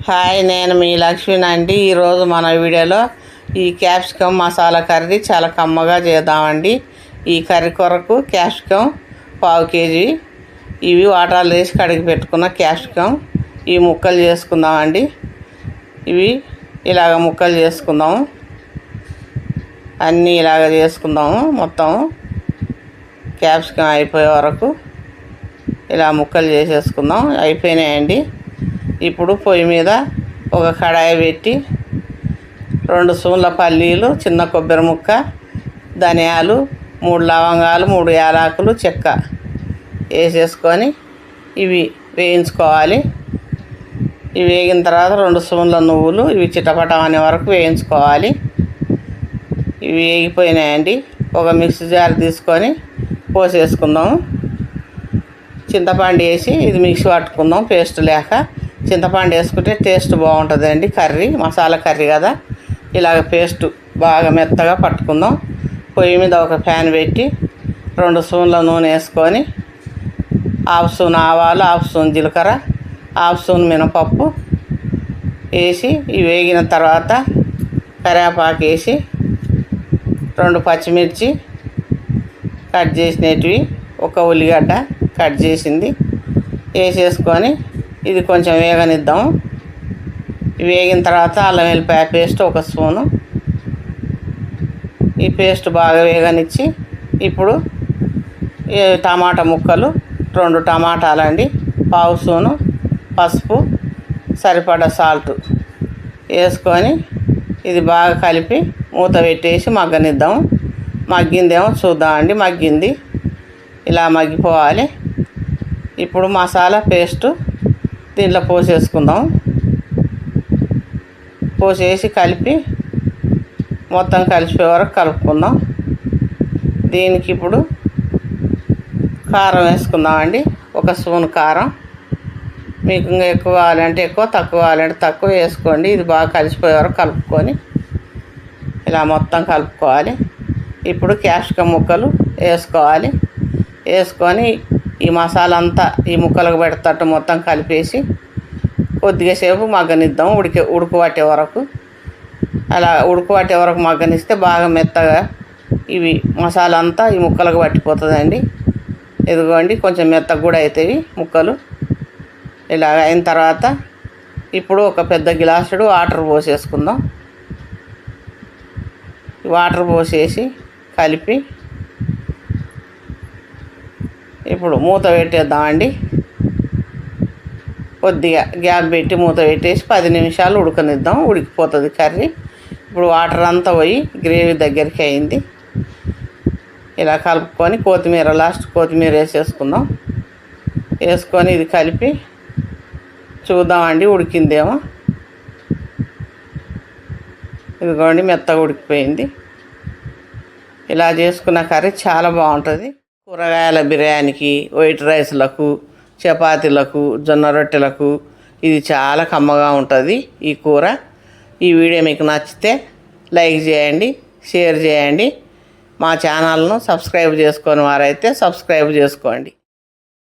Hi, నేను మీ లక్ష్మిని అండి. ఈరోజు మన వీడియోలో ఈ క్యాప్సికమ్ మసాలా కర్రీ చాలా కమ్మగా చేద్దామండి. ఈ కర్రీ కొరకు క్యాప్సికమ్ 1/2 కేజీ, ఇవి వాటర్లో వేసి కడిగి పెట్టుకున్న క్యాప్సికమ్ ఈ ముక్కలు చేసుకుందామండి. ఇవి ఇలాగ ముక్కలు చేసుకుందాము, అన్నీ ఇలాగ చేసుకుందాము. మొత్తం క్యాప్సికమ్ అయిపోయే వరకు ఇలా ముక్కలు చేసేసుకుందాం. అయిపోయినాయండి. ఇప్పుడు పొయ్యి మీద ఒక కడాయి పెట్టి 2 స్పూన్ల పల్లీలు, చిన్న కొబ్బరి ముక్క, ధనియాలు, 3 లవంగాలు, 3 యాలకులు, చెక్క వేసేసుకొని ఇవి వేయించుకోవాలి. ఇవి వేగిన తర్వాత 2 స్పూన్ల నువ్వులు, ఇవి చిటపటం అనే వరకు వేయించుకోవాలి. ఇవి వేగిపోయినాయండి. ఒక మిక్సీ జార్ తీసుకొని పోసేసుకుందాం. చింతపండు వేసి ఇది మిక్సీ పట్టుకుందాం. పేస్ట్ లేక చింతపండు వేసుకుంటే టేస్ట్ బాగుంటుందండి. కర్రీ మసాలా కర్రీ కదా, ఇలాగ పేస్ట్ బాగా మెత్తగా పట్టుకుందాం. పొయ్యి మీద ఒక ప్యాన్ పెట్టి 2 స్పూన్ల నూనె వేసుకొని 1/2 స్పూన్ ఆవాలు, 1/2 స్పూన్ జీలకర్ర, 1/2 స్పూన్ మినపప్పు వేసి ఇవి వేగిన తర్వాత కరివేపాకు వేసి 2 పచ్చిమిర్చి కట్ చేసినవి, 1 ఉల్లిగడ్డ కట్ చేసింది వేసేసుకొని ఇది కొంచెం వేగనిద్దాం. వేగిన తర్వాత అల్లం వెల్లిపాయ పేస్ట్ 1 స్పూను, ఈ పేస్ట్ బాగా వేగనిచ్చి ఇప్పుడు టమాటా ముక్కలు 2 టమాటాలండి, 1/2 స్పూను పసుపు, సరిపడా సాల్ట్ వేసుకొని ఇది బాగా కలిపి మూత పెట్టేసి మగ్గనిద్దాం. మగ్గిందేమో చూద్దామండి. మగ్గింది, ఇలా మగ్గిపోవాలి. ఇప్పుడు మసాలా పేస్టు దీంట్లో పోసేసుకుందాం. పోసేసి కలిపి మొత్తం కలిసిపోయే వరకు కలుపుకుందాం. దీనికి ఇప్పుడు కారం వేసుకుందామండి. 1 స్పూన్ కారం. మీకు ఇంకా ఎక్కువ కావాలంటే ఎక్కువ, తక్కువ కావాలంటే తక్కువ వేసుకోండి. ఇది బాగా కలిసిపోయే వరకు కలుపుకొని ఇలా మొత్తం కలుపుకోవాలి. ఇప్పుడు క్యాప్సికమ్ ముక్కలు వేసుకోవాలి. వేసుకొని ఈ మసాలా అంతా ఈ ముక్కలకు పెడతట్టు మొత్తం కలిపేసి కొద్దిగా సేపు మగ్గనిద్దాం. ఉడుకు పట్టే వరకు. అలా ఉడుకు పట్టే వరకు మగ్గనిస్తే బాగా మెత్తగా ఇవి మసాలా అంతా ఈ ముక్కలకు పట్టిపోతుందండి. ఇదిగోండి, కొంచెం మెత్తగా కూడా అవుతాయి ముక్కలు. ఇలా అయిన తర్వాత ఇప్పుడు ఒక పెద్ద గ్లాసుడు వాటర్ పోసేసుకుందాం. వాటర్ పోసేసి కలిపి ఇప్పుడు మూత పెట్టేద్దామండి. కొద్దిగా గ్యాప్ పెట్టి మూత పెట్టేసి 10 నిమిషాలు ఉడకనిద్దాం. ఉడికిపోతుంది కర్రీ. ఇప్పుడు వాటర్ అంతా పోయి గ్రేవీ దగ్గరికి అయింది. ఇలా కలుపుకొని లాస్ట్ కొత్తిమీర వేసేసుకుందాం. వేసుకొని ఇది కలిపి చూద్దామండి ఉడికిందేమో. ఇదిగోండి, మెత్తగా ఉడికిపోయింది. ఇలా చేసుకున్న కర్రీ చాలా బాగుంటుంది. కూరగాయల బిర్యానీకి, వైట్ రైస్లకు, చపాతీలకు, జొన్న రొట్టెలకు ఇది చాలా కమ్మగా ఉంటుంది ఈ కూర. ఈ వీడియో మీకు నచ్చితే లైక్ చేయండి, షేర్ చేయండి. మా ఛానల్ను సబ్స్క్రైబ్ చేసుకొని వారైతే సబ్స్క్రైబ్ చేసుకోండి.